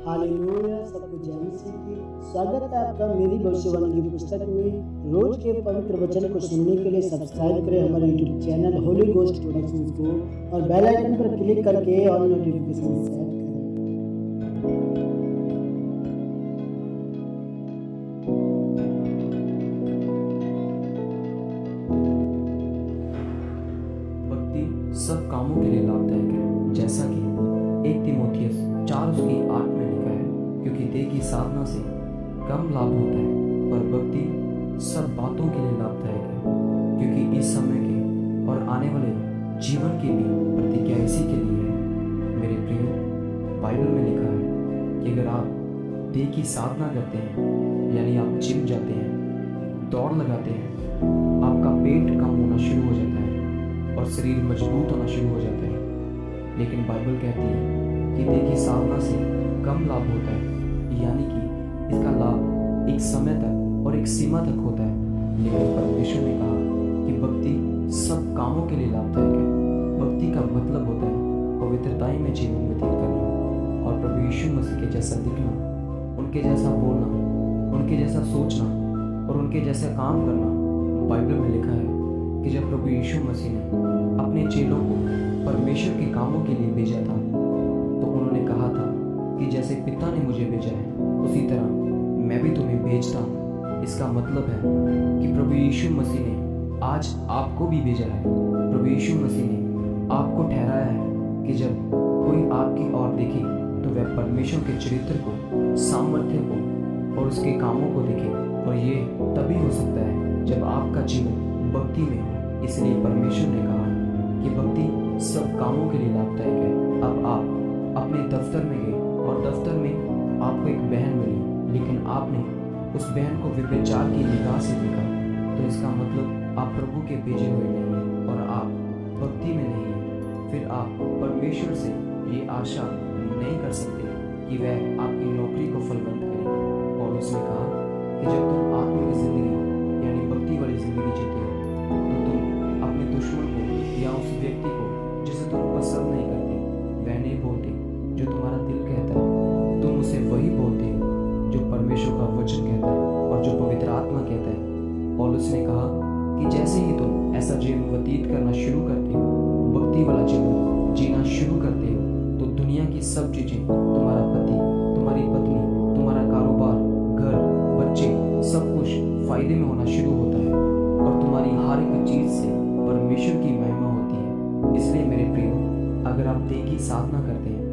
Hallelujah, सबको जय मसीह की। स्वागत है आपका मेरी भविष्यवाणी की पुस्तक में। रोज के पवित्र वचन को सुनने के लिए सब्सक्राइब करें हमारे YouTube channel Holi ghost productions को और बेल आइकन पर क्लिक करके ऑल नोटिफिकेशन सेट करें। भक्ति सब कामों के लिए लाभदायक है, जैसा कि 1 तीमुथियुस 4:8 में लिखा है, क्योंकि देह की साधना से कम लाभ होता है, पर भक्ति सब बातों के लिए लाभदायक है, क्योंकि इस समय के और आने वाले जीवन की भी प्रतिज्ञा इसी के लिए है। मेरे प्रियो, बाइबल में लिखा है कि अगर आप देह की साधना करते हैं, यानी आप जिम जाते हैं, दौड़ लगाते हैं, आपका पेट कम होना शुरू हो जाता है और शरीर मजबूत होना शुरू हो जाता है। लेकिन बाइबल कहती है कि देह की साधना से कम लाभ होता है, यानी कि इसका लाभ एक समय तक और एक सीमा तक होता है। लेकिन परमेश्वर ने कहा कि भक्ति सब कामों के लिए लाभदायक है। भक्ति का मतलब होता है पवित्रताई में जीवन व्यतीत करना और प्रभु यीशु मसीह के जैसा दिखना, उनके जैसा बोलना, उनके जैसा सोचना और उनके जैसा काम करना। बाइबल में लिखा है कि जब प्रभु यीशु मसीह ने अपने चेलों को परमेश्वर के कामों के लिए भेजा था, तो उन्होंने कहा था कि जैसे पिता ने मुझे भेजा है, उसी तरह मैं भी तुम्हें भेजता हूँ। इसका मतलब है कि प्रभु यीशु मसीह ने आज आपको भी भेजा है। प्रभु यीशु मसीह ने आपको ठहराया है कि जब कोई आपकी ओर देखे तो वह परमेश्वर के चरित्र को, सामर्थ्य को और उसके कामों को देखे, और ये तभी हो सकता है जब आपका जीवन भक्ति में हो। इसलिए परमेश्वर ने कहा कि भक्ति सब कामों के लिए लाभदायक है। अब आप अपने दफ्तर में गए और दफ्तर में आपको एक बहन मिली, लेकिन आपने उस बहन को व्यभिचार की निगाह से देखा, तो इसका मतलब आप प्रभु के भेजे हुए नहीं हैं और आप भक्ति में नहीं हैं। फिर आप परमेश्वर से ये आशा नहीं कर सकते कि वह आपकी नौकरी को फलवंत करे। और उसने कहा कि जब तुम आत्मिक जिंदगी यानी भक्ति वाली जिंदगी जीते हो, तो तुम अपने दुश्मन को या उस व्यक्ति को जिसे तुम पसंद नहीं करते वह नहीं बोलते जो तुम्हारा दिल कहता है, तुम उसे वही बोलते हो जो परमेश्वर का वचन कहता है और जो पवित्र आत्मा कहता है। पौलुस ने कहा कि जैसे ही तुम ऐसा जीवन व्यतीत करना शुरू करते हो, भक्ति वाला जीवन जीना शुरू करते हो, तो दुनिया की सब चीजें, तुम्हारा पति, तुम्हारी पत्नी, तुम्हारा कारोबार, घर, बच्चे, सब कुछ फायदे में होना शुरू होता है और तुम्हारी हर एक चीज से परमेश्वर की महिमा होती है। इसलिए मेरे प्रियो, अगर आप देह की साधना करते हैं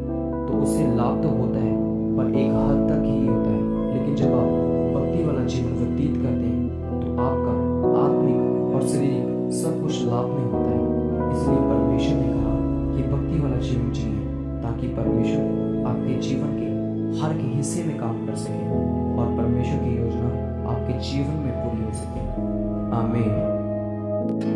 तो उससे लाभ तो होता है, पर एक हद तक ही होता है। लेकिन जब आप भक्ति वाला जीवन व्यतीत करते हैं तो आपका आत्मिक और शारीरिक सब कुछ लाभ में होता है। इसलिए परमेश्वर ने कहा कि भक्ति वाला जीवन जिए, ताकि परमेश्वर आपके जीवन के हर एक हिस्से में काम कर सके और परमेश्वर की योजना आपके जीवन में पूरी हो सके। आमीन।